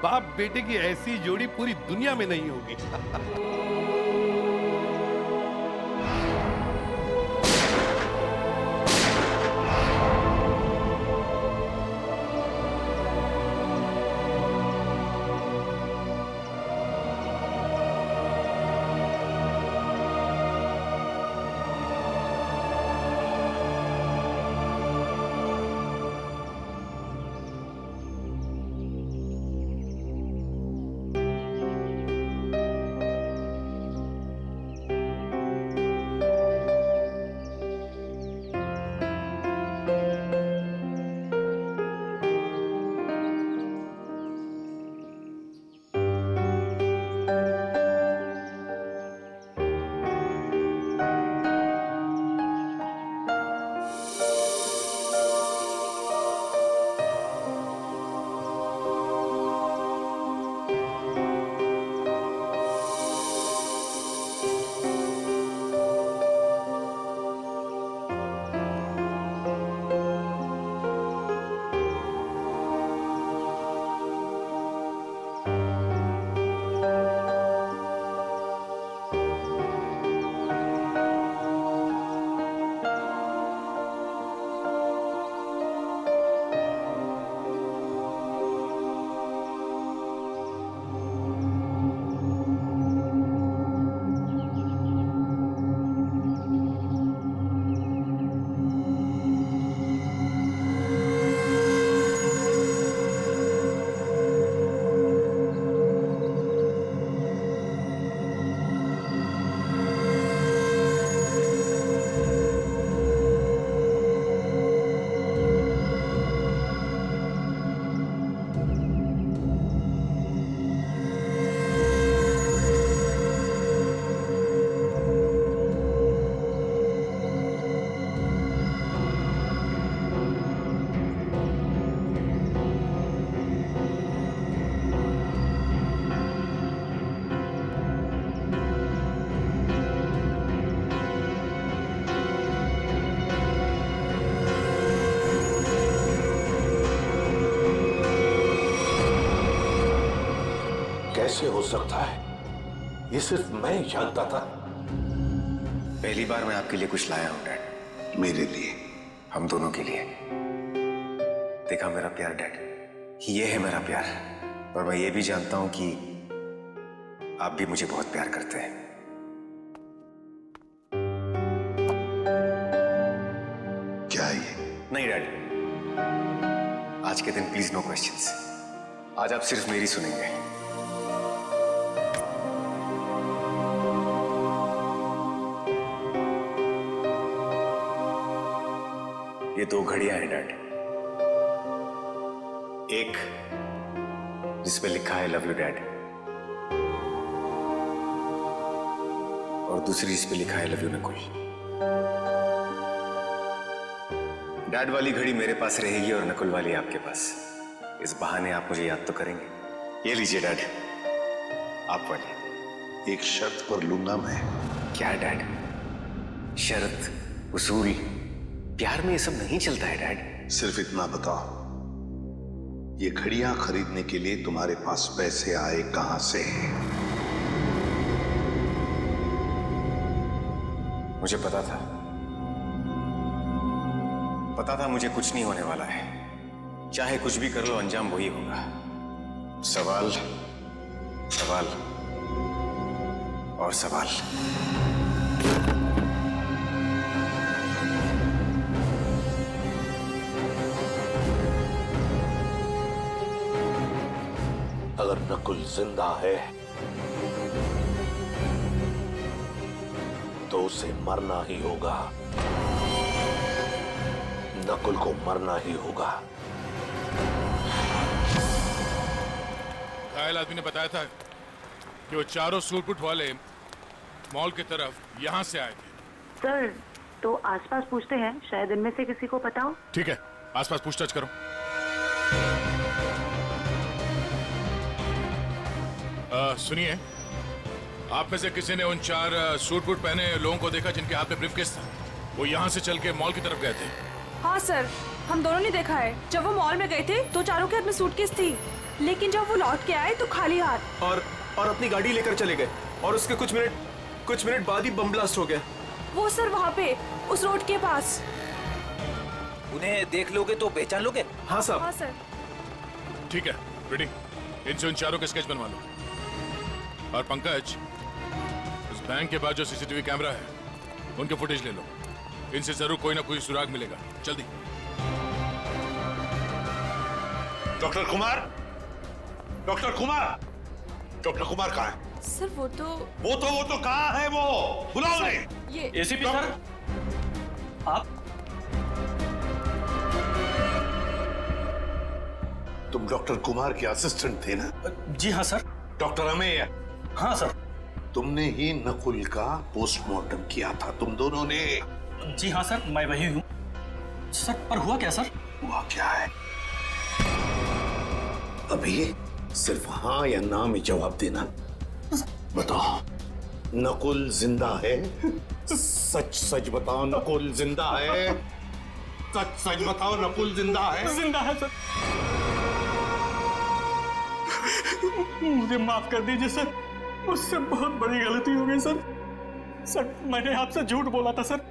बाप बेटे की ऐसी जोड़ी पूरी दुनिया में नहीं होगी। कैसे हो सकता है? ये सिर्फ मैं ही जानता था। पहली बार मैं आपके लिए कुछ लाया हूं डैड। मेरे लिए? हम दोनों के लिए। देखा मेरा प्यार डैड, ये है मेरा प्यार। और मैं ये भी जानता हूं कि आप भी मुझे बहुत प्यार करते हैं। क्या ये? नहीं डैड, आज के दिन प्लीज नो क्वेश्चंस। आज आप सिर्फ मेरी सुनेंगे। ये दो घड़ियां हैं डैड, एक जिसपे लिखा है लव यू डैड, और दूसरी जिसपे लिखा है लव यू नकुल। डैड वाली घड़ी मेरे पास रहेगी और नकुल वाली आपके पास। इस बहाने आप मुझे याद तो करेंगे। ये लीजिए डैड, आप वाली। एक शर्त पर लूंगा मैं। क्या डैड? शर्त, उसूल, प्यार में ये सब नहीं चलता है डैड। सिर्फ इतना बताओ, ये घड़ियां खरीदने के लिए तुम्हारे पास पैसे आए कहां से? मुझे पता था मुझे कुछ नहीं होने वाला है। चाहे कुछ भी कर लो, अंजाम वही होगा। सवाल, सवाल और सवाल। अगर नकुल जिंदा है तो उसे मरना ही होगा। नकुल को मरना ही होगा। घायल आदमी ने बताया था कि वो चारों सूटबूट वाले मॉल की तरफ यहां से आए थे। सर, तो आसपास पूछते हैं, शायद इनमें से किसी को पता हो। ठीक है, आसपास पूछताछ करो। सुनिए, आप में से किसी ने उन चार सूट बूट पहने लोगों को देखा जिनके हाथ में ब्रीफकेस था? वो यहाँ से चल के मॉल की तरफ गए थे। हाँ सर, हम दोनों ने देखा है। जब वो मॉल में गए थे तो चारों के हाथ में सूटकेस थी। लेकिन जब वो लौट के आए तो खाली हाथ। और अपनी गाड़ी लेकर चले गए और उसके कुछ मिनट बाद ही बम ब्लास्ट हो गया। वो सर वहाँ पे उस रोड के पास। उन्हें देख लोगे तो पहचान लोगे? हाँ साहब। हाँ सर। ठीक है रेडी, इनसे उन चारों के स्केच बनवा लो। और पंकज, उस बैंक के बाद जो सीसीटीवी कैमरा है उनके फुटेज ले लो। इनसे जरूर कोई ना कोई सुराग मिलेगा। जल्दी। Doctor Kumar, doctor Kumar, doctor Kumar कहाँ है? सर वो तो कहाँ है वो? बुलाओ उन्हें। ये एसीपी सर, आप? तुम डॉक्टर कुमार के असिस्टेंट थे ना? जी हाँ सर। डॉक्टर अमेय? हाँ सर। तुमने ही नकुल का पोस्टमार्टम किया था, तुम दोनों ने? जी हाँ सर, मैं वही हूँ सर। पर हुआ क्या सर? हुआ क्या है अभी? सिर्फ हाँ या ना में जवाब देना। बताओ, नकुल जिंदा है? सच सच बताओ, नकुल जिंदा है? सच सच बताओ, नकुल जिंदा है? जिंदा है सर। मुझे माफ कर दीजिए सर, मुझसे बहुत बड़ी गलती हो गई सर। सर मैंने आपसे झूठ बोला था सर।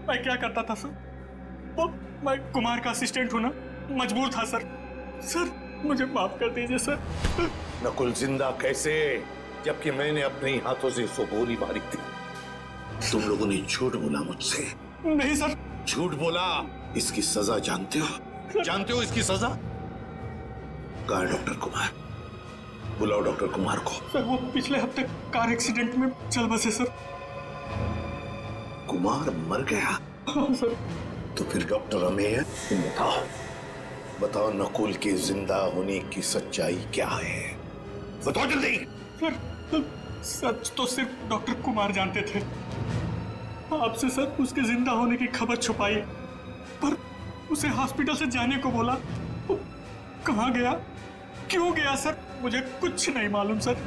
मैं क्या करता था सर? वो मैं कुमार का असिस्टेंट हूं ना, मजबूर था सर। सर मुझे माफ कर दीजिए सर। नकुल जिंदा कैसे, जबकि मैंने अपने हाथों से उसको गोली मारी थी? तुम लोगों ने झूठ बोला मुझसे। नहीं सर। झूठ बोला। इसकी सजा जानते हो? जानते हो इसकी सजा? कहाँ है डॉक्टर कुमार? बुलाओ डॉक्टर कुमार को। सर वो पिछले हफ्ते कार एक्सीडेंट में चल बसे सर। कुमार मर गया? हाँ सर। तो फिर डॉक्टर अमेय, तुम बताओ, बताओ नकुल के जिंदा होने की सच्चाई क्या है? बताओ जल्दी। सर सच तो सिर्फ डॉक्टर कुमार जानते थे। आपसे सर उसके जिंदा होने की खबर छुपाई, पर उसे हॉस्पिटल से जाने को बोला। वो कहाँ गया, क्यों गया सर, मुझे कुछ नहीं मालूम सर।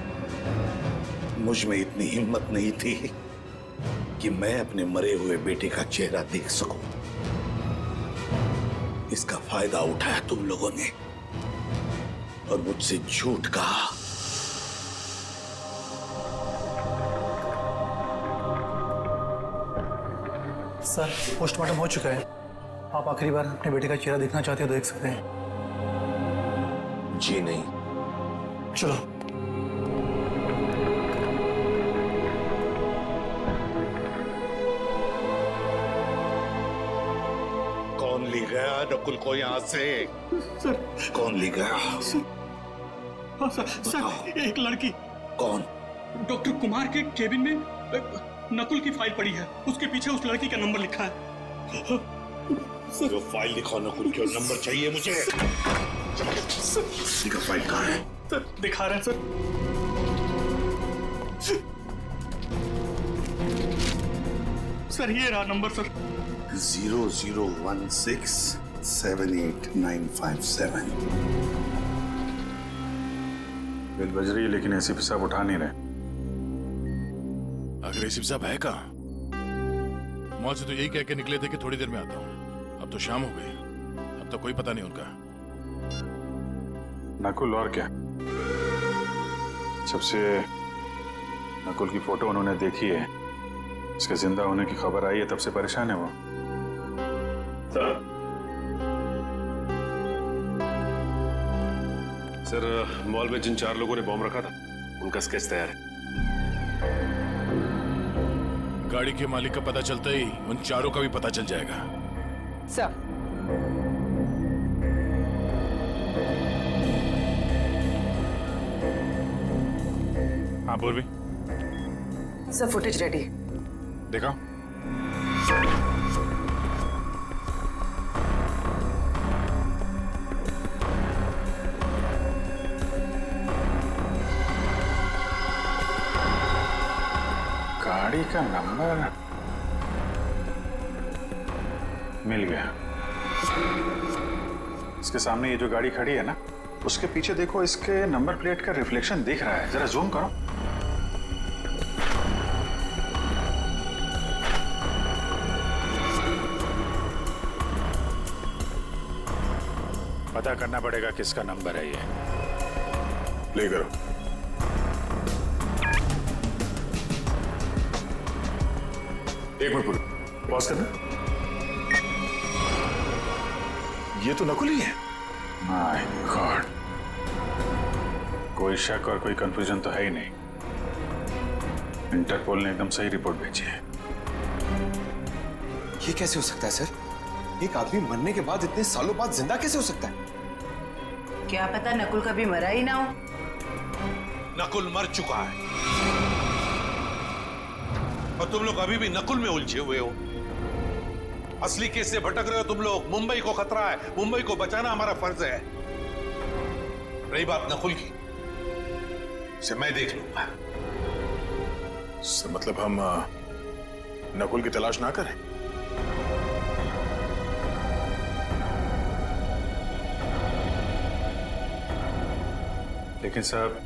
मुझ में इतनी हिम्मत नहीं थी कि मैं अपने मरे हुए बेटे का चेहरा देख सकूं। इसका फायदा उठाया तुम लोगों ने और मुझसे झूठ कहा। सर पोस्टमार्टम हो चुका है। आप आखिरी बार अपने बेटे का चेहरा देखना चाहते हो तो देख सकते हैं। जी नहीं। चलो। कौन ले गया नकुल को यहाँ से? सर कौन ले गया? हाँ सर एक लड़की। कौन? डॉक्टर कुमार के केबिन में नकुल की फाइल पड़ी है, उसके पीछे उस लड़की का नंबर लिखा है। जो फाइल दिखाओ, नकुल क्यों नंबर चाहिए मुझे। दिखा फाइल कहाँ है? सर दिखा रहे हैं सर। सर ये रहा नंबर सर। 0016789557। बिल बज रही है लेकिन एसीपी साहब उठा नहीं रहे। अगर एसीपी साहब है कहाँ? मौत से तो यही कह के निकले थे कि थोड़ी देर में आता हूँ। अब तो शाम हो गई, अब तो कोई पता नहीं उनका। नकुल और क्या? सबसे नकुल की फोटो उन्होंने देखी है, इसके जिंदा होने की खबर आई है, तब से परेशान है वो। सर मॉल में जिन 4 लोगों ने बॉम्ब रखा था उनका स्केच तैयार है। गाड़ी के मालिक का पता चलता ही उन चारों का भी पता चल जाएगा। सर हाँ पूर्वी, सर फुटेज रेडी। देखो। गाड़ी का नंबर मिल गया। इसके सामने ये जो गाड़ी खड़ी है ना, उसके पीछे देखो, इसके नंबर प्लेट का रिफ्लेक्शन दिख रहा है। जरा जूम करो। पता करना पड़ेगा किसका नंबर है ये। प्ले करो। एक मिनट पूरा पॉज करना। ये तो नकुल ही है। माय गॉड, कोई शक और कोई कंफ्यूजन तो है ही नहीं। इंटरपोल ने एकदम सही रिपोर्ट भेजी है। ये कैसे हो सकता है सर? एक आदमी मरने के बाद इतने सालों बाद जिंदा कैसे हो सकता है? क्या पता नकुल कभी मरा ही ना हो। नकुल मर चुका है और तुम लोग अभी भी नकुल में उलझे हुए हो। असली केस से भटक रहे हो तुम लोग। मुंबई को खतरा है, मुंबई को बचाना हमारा फर्ज है। रही बात नकुल की, इसे मैं देख लूंगा। सर मतलब हम नकुल की तलाश ना करें? लेकिन साहब,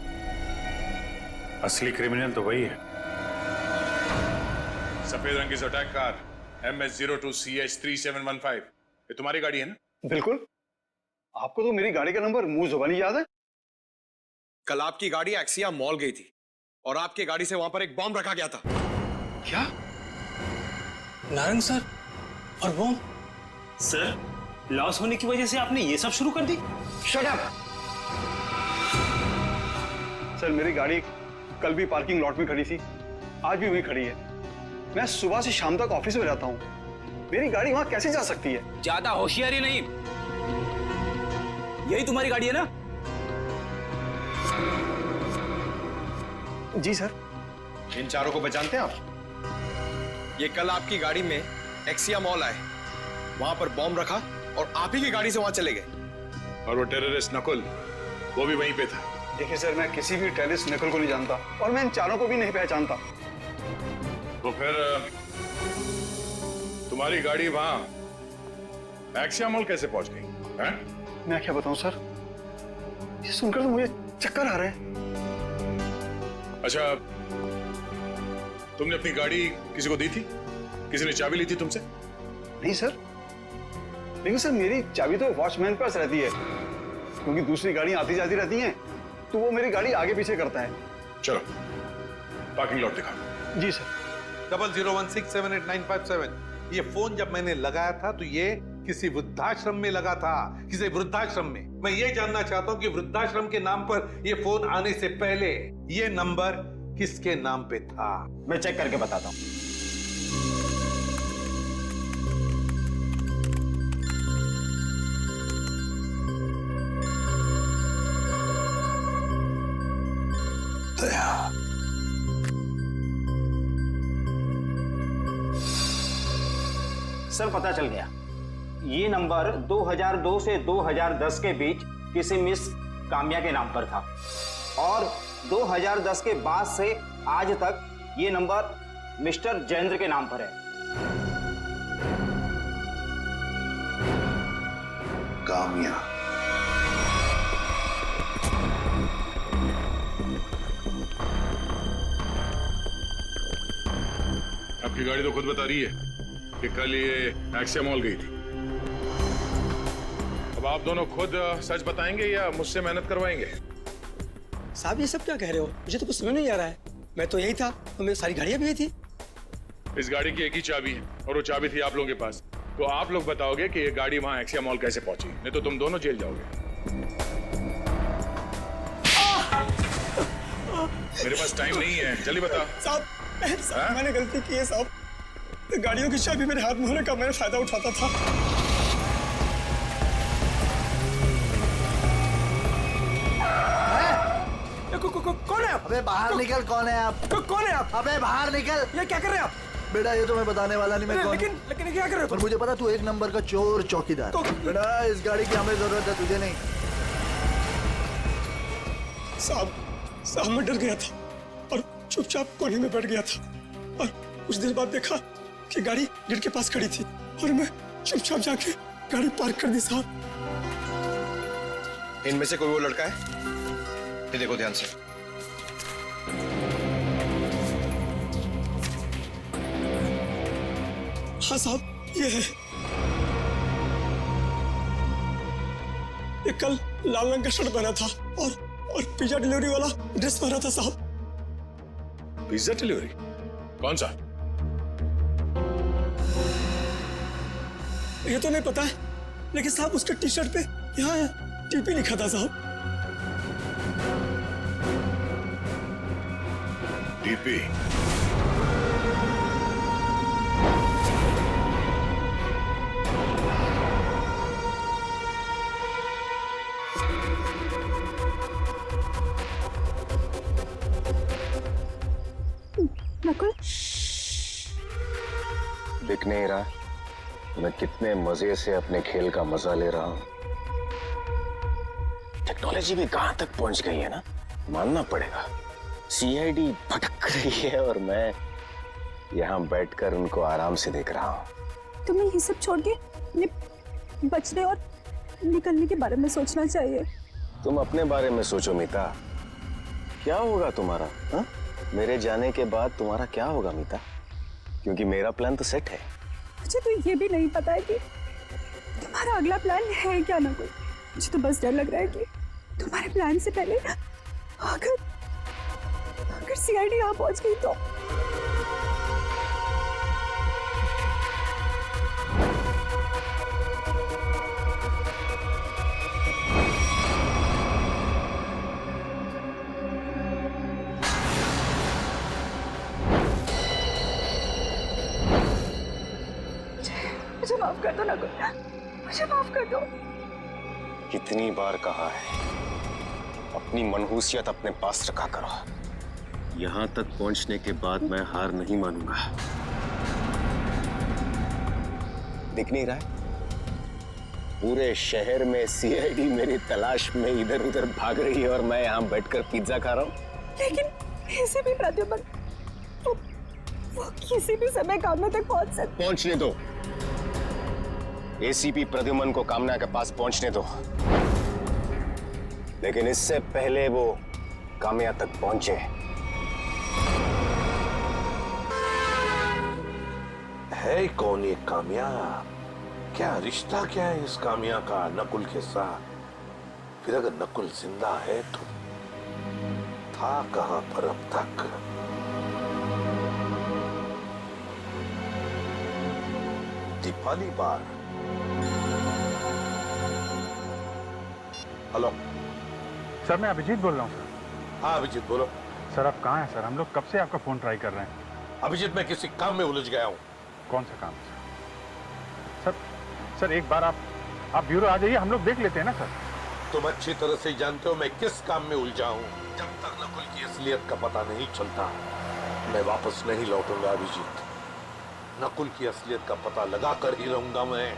असली क्रिमिनल तो वही है। सफेद रंग की अटैक कार MS02CH3715, ये तुम्हारी गाड़ी है ना? बिल्कुल। आपको तो मेरी गाड़ी का नंबर मुंह जुबानी याद है। कल आपकी गाड़ी एक्सिया मॉल गई थी और आपकी गाड़ी से वहां पर एक बॉम्ब रखा गया था। क्या? नारंग सर और बॉम्ब? सर, लॉस होने की वजह से आपने ये सब शुरू कर दी? Shut up! सर मेरी गाड़ी कल भी पार्किंग लॉट में खड़ी थी, आज भी वहीं खड़ी है। मैं सुबह से शाम तक ऑफिस में रहता हूँ, मेरी गाड़ी वहां कैसे जा सकती है? ज्यादा होशियारी नहीं। यही तुम्हारी गाड़ी है ना? जी सर। इन चारों को पहचानते हैं आप? ये कल आपकी गाड़ी में एक्सिया मॉल आए, वहां पर बॉम्ब रखा और आप ही की गाड़ी से वहां चले गए। और वो टेररिस्ट नकुल, वो भी वहीं पे था। देखिए सर, मैं किसी भी टेररिस्ट नकुल को नहीं जानता और मैं इन चारों को भी नहीं पहचानता। तो फिर तुम्हारी गाड़ी वहां एक्सिया मॉल कैसे पहुंच गई? हैं? मैं क्या बताऊं सर, ये सुनकर तो मुझे चक्कर आ रहे हैं। अच्छा, तुमने अपनी गाड़ी किसी को दी थी? किसी ने चाबी ली थी तुमसे? नहीं सर, लेकिन सर मेरी चाबी तो वॉचमैन के पास रहती है, क्योंकि दूसरी गाड़ियां आती जाती रहती हैं, तो वो मेरी गाड़ी आगे पीछे करता है। चलो पार्किंग लॉट दिखाओ। जी सर। 0016789557। ये फोन जब मैंने लगाया था तो ये किसी वृद्धाश्रम में लगा था, किसी वृद्धाश्रम में। मैं ये जानना चाहता हूं कि वृद्धाश्रम के नाम पर ये फोन आने से पहले ये नंबर किसके नाम पे था? मैं चेक करके बताता हूँ। सर पता चल गया, ये नंबर 2002 से 2010 के बीच किसी मिस काम्या के नाम पर था और 2010 के बाद से आज तक ये नंबर मिस्टर जयेंद्र के नाम पर है। काम्या। आपकी गाड़ी तो खुद बता रही है कि कल ये एक्सिया मॉल गई थी। अब आप दोनों खुद सच बताएंगे या मुझसे मेहनत करवाएंगे? साहब ये सब क्या कह रहे हो? मुझे तो कुछ समझ नहीं आ रहा है। मैं तो यही था और मेरी सारी गाड़ियां भी यही थी। इस गाड़ी की एक ही चाबी है और वो चाबी थी आप लोगों के पास। तो आप लोग बताओगे कि ये गाड़ी वहां एक्सिया मॉल कैसे पहुंची, नहीं तो तुम दोनों जेल जाओगे। मेरे पास टाइम नहीं है, जल्दी बता। साहब मैंने गलती की है साहब, गाड़ियों की चाबी मेरे हाथ में होने का मैं फायदा उठाता था। कौन है आप? अबे बाहर निकल, कौन है आप? कौन है आप? अबे बाहर निकल। ये क्या कर रहे हैं आप? बेटा ये तो मैं बताने वाला नहीं, मैं कौन। लेकिन क्या कर रहे हो? पर मुझे पता तू एक नंबर का चोर चौकीदार। बेटा इस गाड़ी की हमें जरूरत है, तुझे नहीं। साहब मैं डर गया था और चुपचाप कोने में बैठ गया था और कुछ देर बाद देखा कि गाड़ी गेट के पास खड़ी थी और मैं चुपचाप जाके गाड़ी पार्क कर दी। साहब इनमें से कोई वो लड़का है? ये देखो ध्यान से। हाँ साहब ये है। ये कल लाल रंग का शर्ट पहना था और पिज्जा डिलीवरी वाला ड्रेस पहना था साहब। Pizza delivery? कौन सा? ये तो नहीं पता है, लेकिन साहब उसके टी शर्ट पे यहाँ टीपी लिखा था साहब। टीपी? नकुल, दिख नहीं रहा मैं कितने मजे से अपने खेल का मजा ले रहा हूं। टेक्नोलॉजी भी कहां तक पहुंच गई है ना, मानना पड़ेगा। सीआईडी भटक रही है और मैं यहां बैठकर उनको आराम से देख रहा हूं। तुम्हें ये सब छोड़ के अपने बचने और निकलने के बारे में सोचना चाहिए। तुम अपने बारे में सोचो मीता, क्या होगा तुम्हारा? हा? मेरे जाने के बाद तुम्हारा क्या होगा मीता? क्योंकि मेरा प्लान तो सेट है। मुझे तो ये भी नहीं पता है कि तुम्हारा अगला प्लान है क्या ना कोई। मुझे तो बस डर लग रहा है कि तुम्हारे प्लान से पहले अगर सीआईडी यहाँ पहुंच गई तो। मुझे माफ कर दो नकुल, मुझे माफ कर दो। कितनी बार कहा है अपनी मनहूसियत अपने पास रखा करो। यहां तक पहुंचने के बाद मैं हार नहीं मानूंगा। दिख नहीं रहा है? पूरे शहर में सीआईडी मेरी तलाश में इधर उधर भाग रही है और मैं यहां बैठकर पिज्जा खा रहा हूं। लेकिन ऐसे भी प्रद्युमन वो किसी भी समय कामना तक पहुंच सकते। पहुंचने दो, एसीपी प्रद्युमन को कामना के पास पहुंचने दो, लेकिन इससे पहले वो काम्या तक पहुंचे। है कौन ये काम्या? क्या रिश्ता क्या है इस काम्या का नकुल के साथ? फिर अगर नकुल जिंदा है तो था कहां पर अब तक? दीपाली बार। हेलो सर, मैं अभिजीत बोल रहा हूँ सर। हाँ अभिजीत बोलो। सर आप कहाँ हैं सर? हम लोग कब से आपका फोन ट्राई कर रहे हैं। अभिजीत मैं किसी काम में उलझ गया हूँ। कौन सा काम है सर? सर एक बार आप ब्यूरो आ जाइए, हम लोग देख लेते हैं ना सर। तुम अच्छी तरह से जानते हो मैं किस काम में उलझा हूँ। जब तक नकुल की असलियत का पता नहीं चलता मैं वापस नहीं लौटूंगा अभिजीत। नकुल की असलियत का पता लगा कर ही रहूंगा मैं।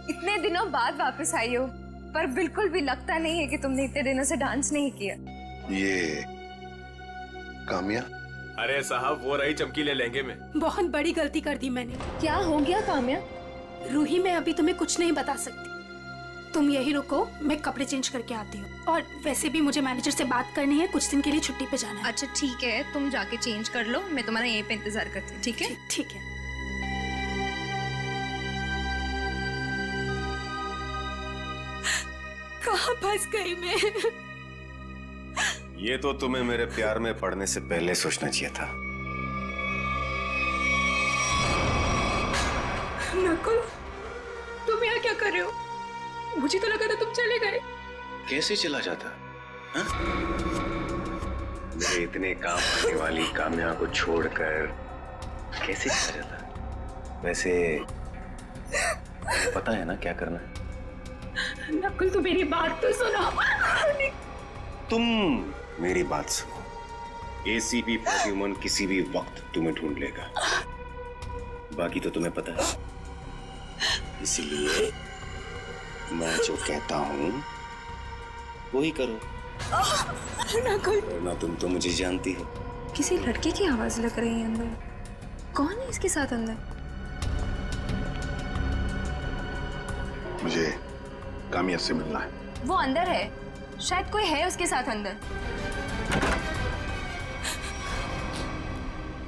इतने दिनों बाद वापस आई हो, पर बिल्कुल भी लगता नहीं है कि तुमने इतने दिनों से डांस नहीं किया। ये काम्या? अरे साहब वो रही चमकीले लहंगे में। बहुत बड़ी गलती कर दी मैंने। क्या हो गया काम्या? रूही मैं अभी तुम्हें कुछ नहीं बता सकती। तुम यही रुको, मैं कपड़े चेंज करके आती हूँ। और वैसे भी मुझे मैनेजर से बात करनी है, कुछ दिन के लिए छुट्टी पे जाना है। अच्छा ठीक है, तुम जाके चेंज कर लो, मैं तुम्हारा यहीं पे इंतजार करती हूँ। ठीक है? ठीक है। कहाँ फंस गई मैं? ये तो तुम्हें मेरे प्यार में पड़ने से पहले सोचना चाहिए था। नकुल, तुम यहाँ क्या कर रहे हो? मुझे तो लगा था तुम चले गए। कैसे चला जाता? मेरे इतने काम करने वाली काम्या को छोड़कर कैसे चला जाता? वैसे पता है ना क्या करना है? नकुल, तू मेरी बात तो सुनो। तुम मेरी बात सुनो। एसीपी प्रद्युमन किसी भी वक्त तुम्हें ढूंढ लेगा, बाकी तो तुम्हें पता है। इसलिए मैं जो कहता हूं वही करो। नकुल, वरना तुम तो मुझे जानती हो। किसी लड़के की आवाज लग रही है अंदर। कौन है इसके साथ अंदर? मुझे कामिया से मिलना है। वो अंदर है, शायद कोई है उसके साथ अंदर।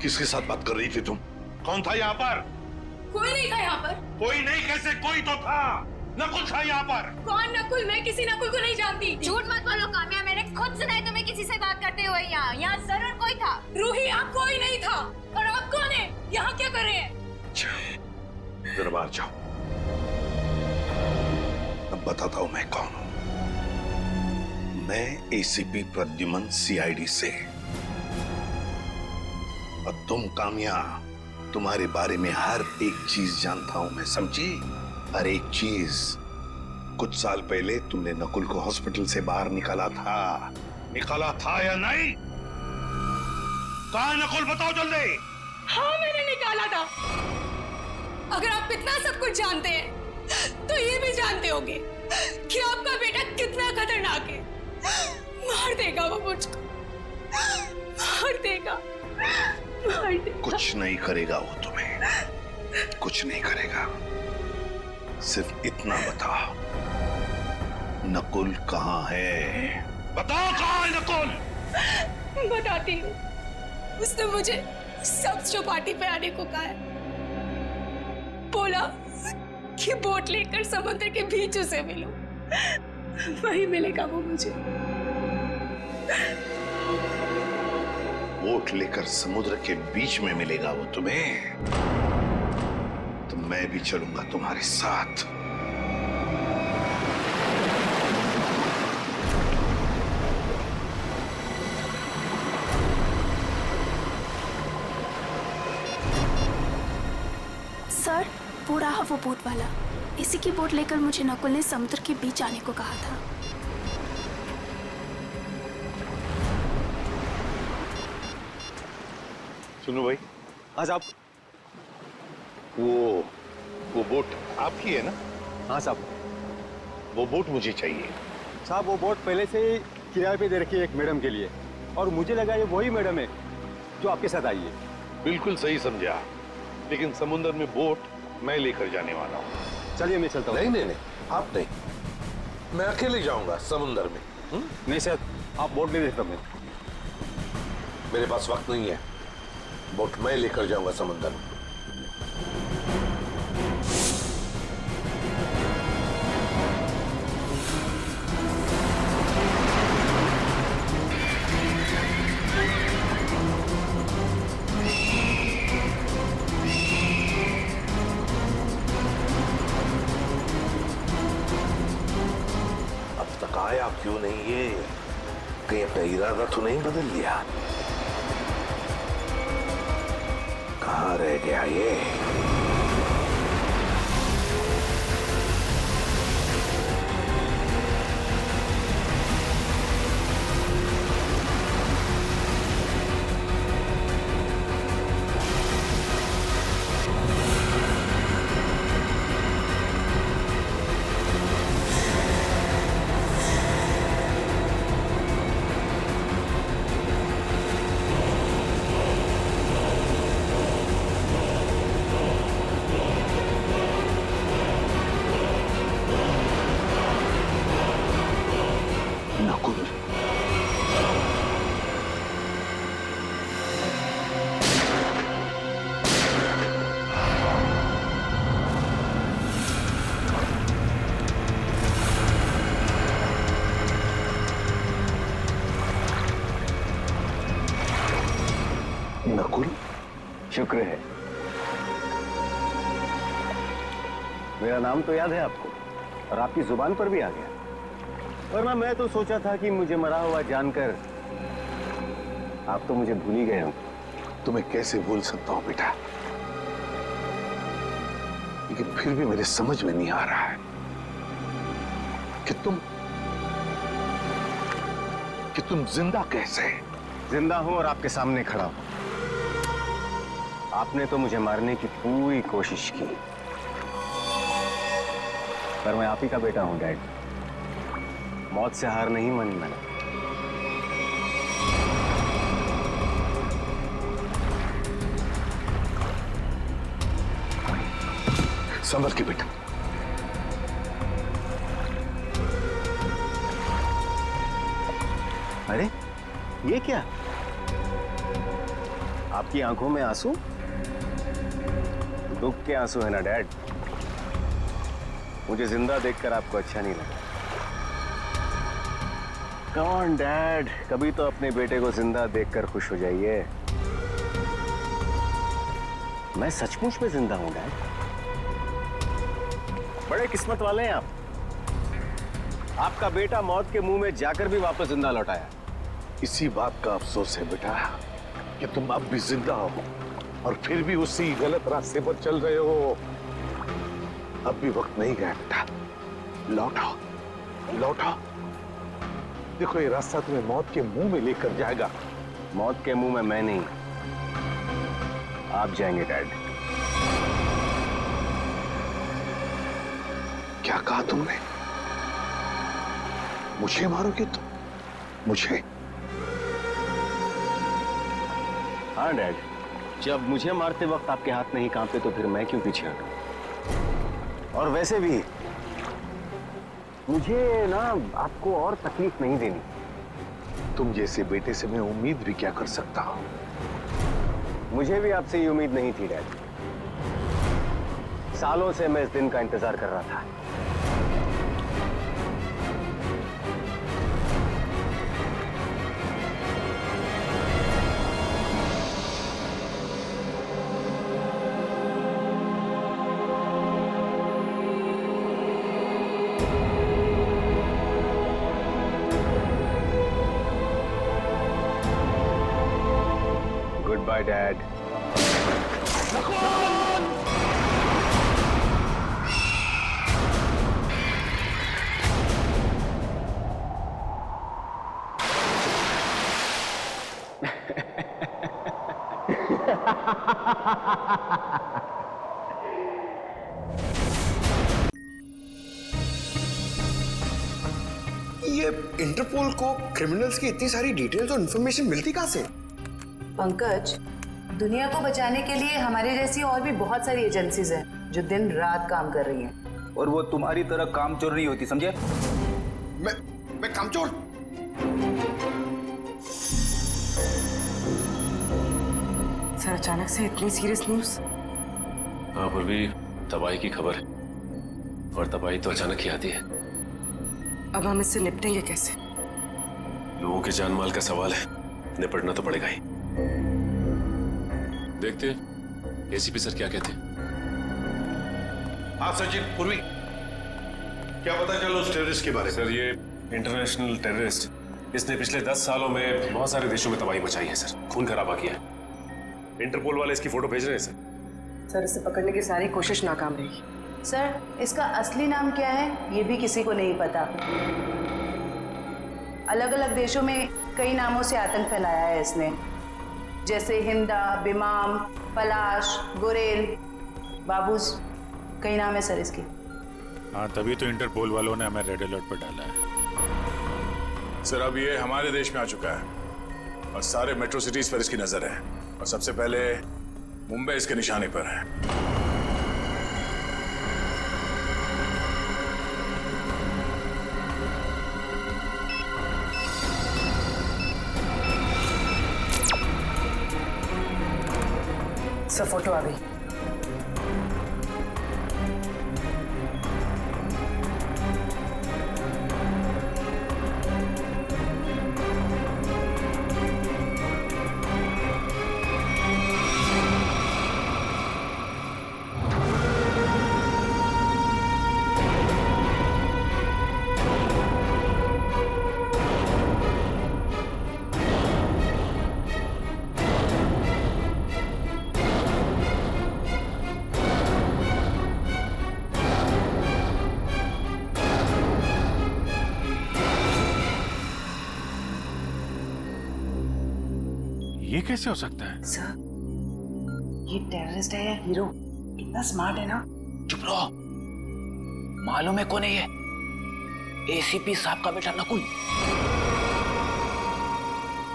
किसके साथ बात कर रही थी तुम? कौन था यहाँ पर? कोई नहीं था यहाँ पर। कोई नहीं कैसे? कोई तो था। नकुल था यहाँ पर। कौन नकुल? मैं किसी नकुल को नहीं जानती। झूठ मत बोलो काम्या, मैंने खुद सुना है तुम्हें किसी से बात करते हुए। यहाँ जरूर कोई था। रूही, यहाँ कोई नहीं था। और आप कौन है? यहाँ क्या कर रहे हैं? जरा बाहर जाओ, अब बताता हूँ मैं कौन हूँ। मैं एसीपी प्रद्युमन, सीआईडी से। और तुम काम्या, तुम्हारे बारे में हर एक चीज जानता हूं मैं, समझी? हर एक चीज। कुछ साल पहले तुमने नकुल को हॉस्पिटल से बाहर निकाला था या नहीं? कहां नकुल, बताओ जल्दी। हाँ, मैंने निकाला था। अगर आप इतना सब कुछ जानते हैं तो ये भी जानते होंगे कि आपका बेटा कितना खतरनाक है। मार देगा वो मुझको, मार देगा। कुछ नहीं करेगा वो तुम्हें, कुछ नहीं करेगा। सिर्फ इतना बता, नकुल कहाँ है? बताओ कहाँ है नकुल? बताती हूँ। उसने मुझे सब चौपाटी पे आने को कहा है। बोला कि बोट लेकर समुद्र के बीच उसे मिलो, वही मिलेगा वो मुझे। बोट लेकर समुद्र के बीच में मिलेगा वो तुम्हें? तो मैं भी चलूंगा तुम्हारे साथ। सर, वो रहा वो बोट वाला। इसी की बोट लेकर मुझे नकुल ने समुद्र के बीच आने को कहा था। सुनो भाई, आज आप वो बोट आपकी है ना? हाँ साहब। वो बोट मुझे चाहिए। साहब वो बोट पहले से ही किराए पे दे रखी है एक मैडम के लिए, और मुझे लगा ये वही मैडम है जो आपके साथ आई है। बिल्कुल सही समझा, लेकिन समुद्र में बोट मैं लेकर जाने वाला हूँ। चलिए मैं चलता हूँ। नहीं, आप नहीं, मैं अकेले जाऊंगा समुद्र में। नहीं सर, आप बोट नहीं देता। मेरे पास वक्त नहीं है, बोट मैं लेकर जाऊंगा समुद्र में। आया क्यों नहीं? ये कहीं अपना इरादा तो नहीं बदल लिया? कहाँ रह गया ये? शुक्र है। मेरा नाम तो याद है आपको और आपकी जुबान पर भी आ गया, वरना मैं तो सोचा था कि मुझे मरा हुआ जानकर आप तो मुझे भूल ही गए हो। तुम्हें कैसे भूल सकता हूं बेटा, लेकिन फिर भी मेरे समझ में नहीं आ रहा है कि तुम जिंदा कैसे? जिंदा हूं और आपके सामने खड़ा हूं। आपने तो मुझे मारने की पूरी कोशिश की, पर मैं आप ही का बेटा हूं डैड। मौत से हार नहीं मानी मैंने। संभल के बेटा। अरे ये क्या? आपकी आंखों में आंसू? दुख के आंसू है ना डैड? मुझे जिंदा देखकर आपको अच्छा नहीं लगा। कम ऑन डैड, कभी तो अपने बेटे को जिंदा देखकर खुश हो जाइए। मैं सचमुच में जिंदा हूं डैड। बड़े किस्मत वाले हैं आप। आपका बेटा मौत के मुंह में जाकर भी वापस जिंदा लौट आया। इसी बात का अफसोस है बेटा कि तुम अब भी जिंदा हो और फिर भी उसी गलत रास्ते पर चल रहे हो। अब भी वक्त नहीं गया बेटा, लौटो लौटो। देखो ये रास्ता तुम्हें मौत के मुंह में लेकर जाएगा। मौत के मुंह में मैं नहीं, आप जाएंगे डैड। क्या कहा तुमने? मुझे मारोगे तुम? मुझे? हाँ डैड, जब मुझे मारते वक्त आपके हाथ नहीं कांपते तो फिर मैं क्यों पीछे हटूं? और वैसे भी मुझे ना आपको और तकलीफ नहीं देनी। तुम जैसे बेटे से मैं उम्मीद भी क्या कर सकता हूं? मुझे भी आपसे ये उम्मीद नहीं थी डैड। सालों से मैं इस दिन का इंतजार कर रहा था। Goodbye, Dad. ये इंटरपोल को क्रिमिनल्स की इतनी सारी डिटेल्स और इंफॉर्मेशन मिलती कहां से? पंकज, दुनिया को बचाने के लिए हमारे जैसी और भी बहुत सारी एजेंसीज हैं जो दिन रात काम कर रही हैं। और वो तुम्हारी तरह कामचोर नहीं होती, समझे? मैं कामचोर? सर, अचानक से इतनी सीरियस न्यूज? हाँ पूर्वी, तबाही की खबर है और तबाही तो अचानक ही आती है। अब हम इससे निपटेंगे कैसे? लोगों के जान माल का सवाल है, निपटना तो पड़ेगा ही। देखते एसीपी सर क्या कहते हैं। हाँ सचिन, पूर्वी क्या पता चला उस टेररिस्ट के बारे में? सर ये इंटरनेशनल टेररिस्ट, इसने पिछले 10 सालों में बहुत सारे देशों में तबाही मचाई है सर, खून खराबा किया है। इंटरपोल वाले इसकी फोटो भेज रहे हैं सर, इसे पकड़ने की सारी कोशिश नाकाम रही। सर, इसका असली नाम क्या है ये भी किसी को नहीं पता। अलग अलग देशों में कई नामों से आतंक फैलाया है इसने, जैसे हिंदा, बिमाम, पलाश, गुरेल, बाबूस, कई नाम है सर इसके। हाँ, तभी तो इंटरपोल वालों ने हमें रेड अलर्ट पर डाला है। सर अब ये हमारे देश में आ चुका है और सारे मेट्रो सिटीज पर इसकी नजर है और सबसे पहले मुंबई इसके निशाने पर है। सर, फोटो आ गई। कैसे हो सकता है? सर, ये टेररिस्ट है या हीरो? कितना स्मार्ट है ना। चुप रहो। मालूम है कौन है ये? एसीपी साहब का बेटा नकुल।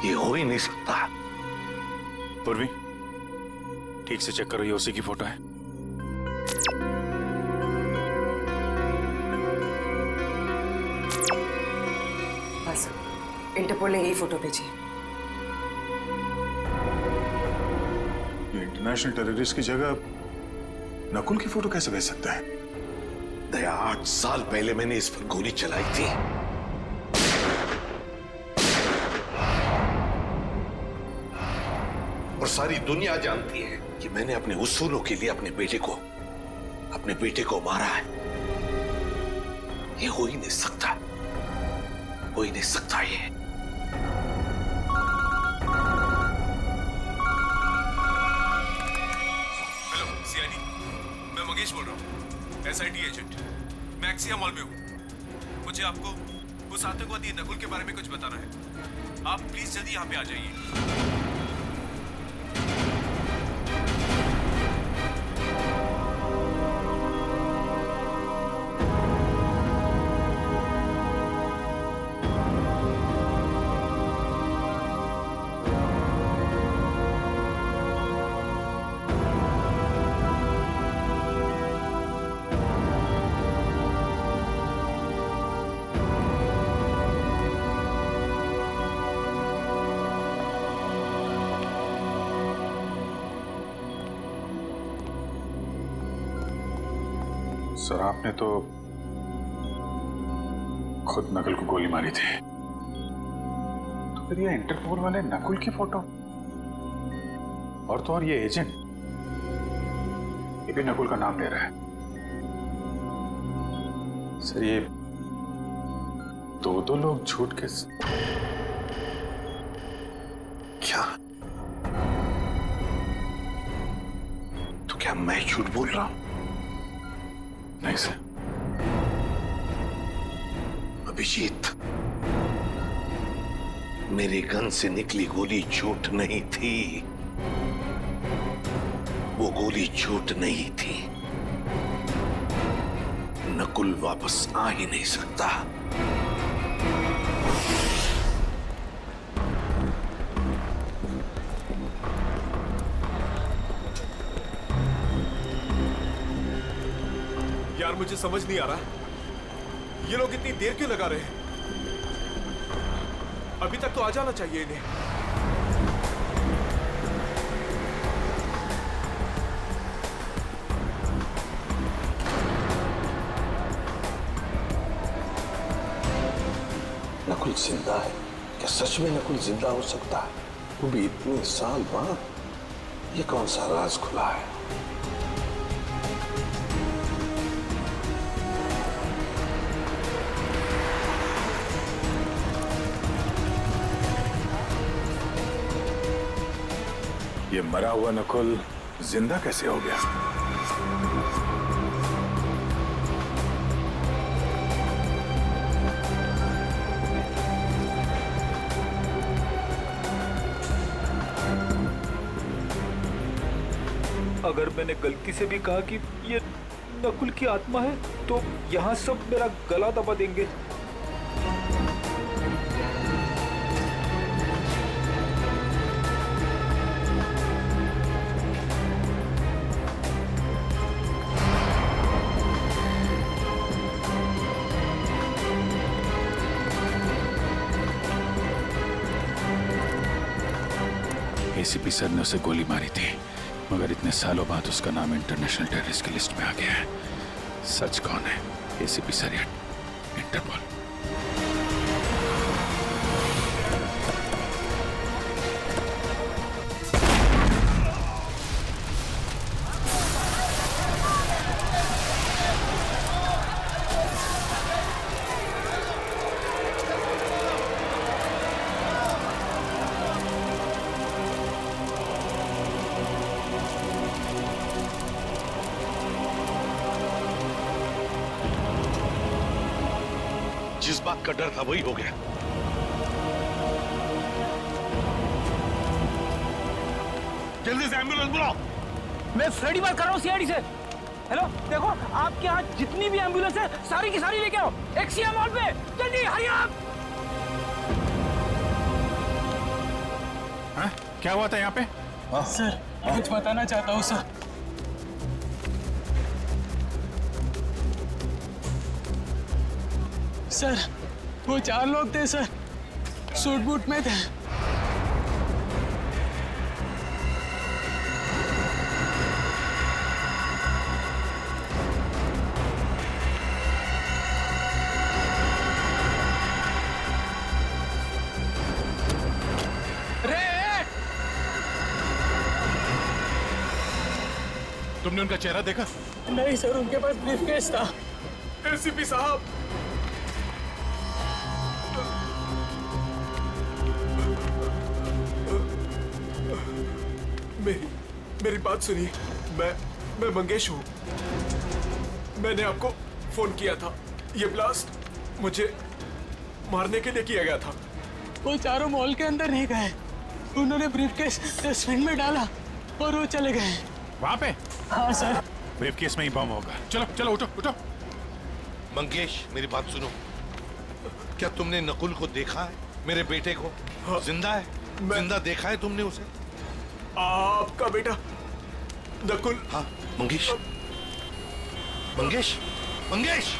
ये हो ही नहीं सकता। पूर्वी, ठीक से चेक करो, ये उसी की फोटो है। बस इंटरपोल ने यही फोटो भेजी। इंटरनेशनल टेररिस्ट की जगह नकुल की फोटो कैसे भेज सकता है? दया, 8 साल पहले मैंने इस पर गोली चलाई थी। और सारी दुनिया जानती है कि मैंने अपने उसूलों के लिए अपने बेटे को मारा है। ये हो ही नहीं सकता, हो ही नहीं सकता ये। हेलो सीआईडी, मैं मंगेश बोल रहा हूँ, एसआईटी एजेंट। मैं एक्सिया मॉल में हूँ। मुझे आपको उस आतंकवादी नकुल के बारे में कुछ बताना है। आप प्लीज जल्दी यहाँ पे आ जाइए। सर, आपने तो खुद नकुल को गोली मारी थी, तो फिर ये इंटरपोल वाले नकुल की फोटो, और तो और ये एजेंट, ये भी नकुल का नाम ले रहा है। सर, ये दो लोग झूठ के क्या? तो क्या मैं झूठ बोल रहा हूं? नहीं सर। अभिजीत, मेरे गन से निकली गोली झूठ नहीं थी। वो गोली झूठ नहीं थी। नकुल वापस आ ही नहीं सकता। यार मुझे समझ नहीं आ रहा, ये लोग इतनी देर क्यों लगा रहे हैं? अभी तक तो आ जाना चाहिए इन्हें। नकुल जिंदा है? क्या सच में नकुल जिंदा हो सकता है? वो भी इतने साल बाद? ये कौन सा राज खुला है? ये मरा हुआ नकुल जिंदा कैसे हो गया? अगर मैंने गलती से भी कहा कि ये नकुल की आत्मा है, तो यहाँ सब मेरा गला दबा देंगे। एसीपी सर ने उसे गोली मारी थी, मगर इतने सालों बाद उसका नाम इंटरनेशनल टेररिस्ट की लिस्ट में आ गया है। सच कौन है, एसीपी सर या इंटरपोल? जिस बात का डर था वही हो गया। जल्दी से एम्बुलेंस बुलाओ। मैं फ्रेडी बात कर रहा हूँ सीआईडी से। हेलो, देखो आपके यहाँ जितनी भी एम्बुलेंस है सारी की सारी लेके आओ एक्सिया मॉल पे, जल्दी हरी आप। क्या हुआ था यहाँ पे? सर कुछ बताना चाहता हूँ सर। सर वो 4 लोग थे सर, सूट बूट में थे। तुमने उनका चेहरा देखा? नहीं सर, उनके पास ब्रीफकेस था। एसीपी साहब, मेरी बात सुनिए। मैं मंगेश हूँ। मैंने आपको फोन किया था। ये ब्लास्ट मुझे मारने के लिए किया गया था। वो चारों मॉल के अंदर नहीं गए, उन्होंने ब्रीफकेस डस्टबिन में डाला और वो चले गए। वहाँ पे? हाँ सर। ब्रीफकेस में ही बम होगा। चलो चलो, उठो उठो। मंगेश मेरी बात सुनो, क्या तुमने नकुल को देखा है? मेरे बेटे को? हाँ, जिंदा है? जिंदा देखा है तुमने उसे? आपका बेटा नकुल? हाँ मंगेश, मंगेश, मंगेश।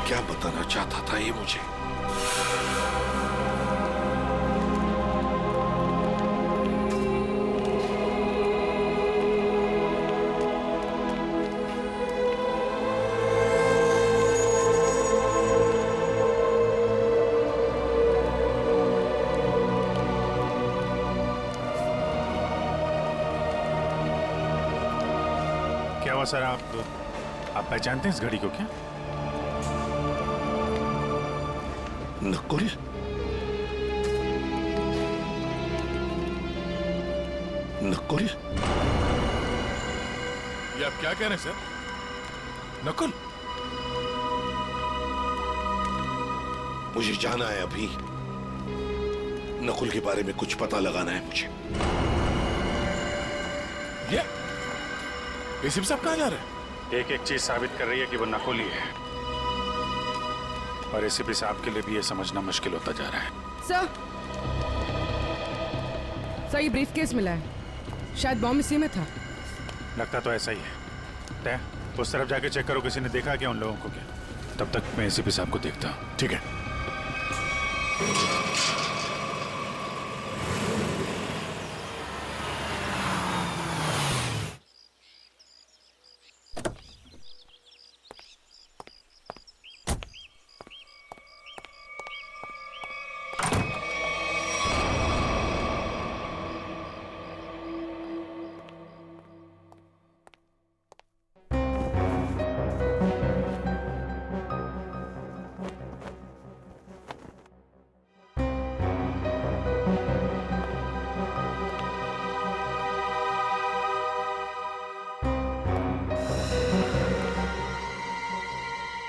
क्या बताना चाहता था ये मुझे? क्या हुआ सर? आप पहचानते हैं इस घड़ी को क्या? नकुल? नकुल? ये आप क्या कह रहे हैं सर? नकुल? मुझे जाना है अभी। नकुल के बारे में कुछ पता लगाना है मुझे। ये एसीपी साहब कहाँ जा रहे हैं? एक चीज साबित कर रही है कि वो नकुल ही है, और एसीपी साहब के लिए भी ये समझना मुश्किल होता जा रहा है। सर ये ब्रीफकेस मिला है, शायद बॉम्ब इसी में था। लगता तो ऐसा ही है। तय उस तरफ जाके चेक करो, किसी ने देखा क्या उन लोगों को क्या? तब तक मैं एसीपी साहब को देखता हूँ। ठीक है।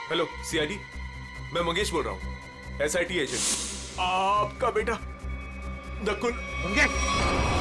हेलो सीआईडी, मैं मंगेश बोल रहा हूँ, एसआईटी एजेंट। आपका बेटा नकुल। मंगेश!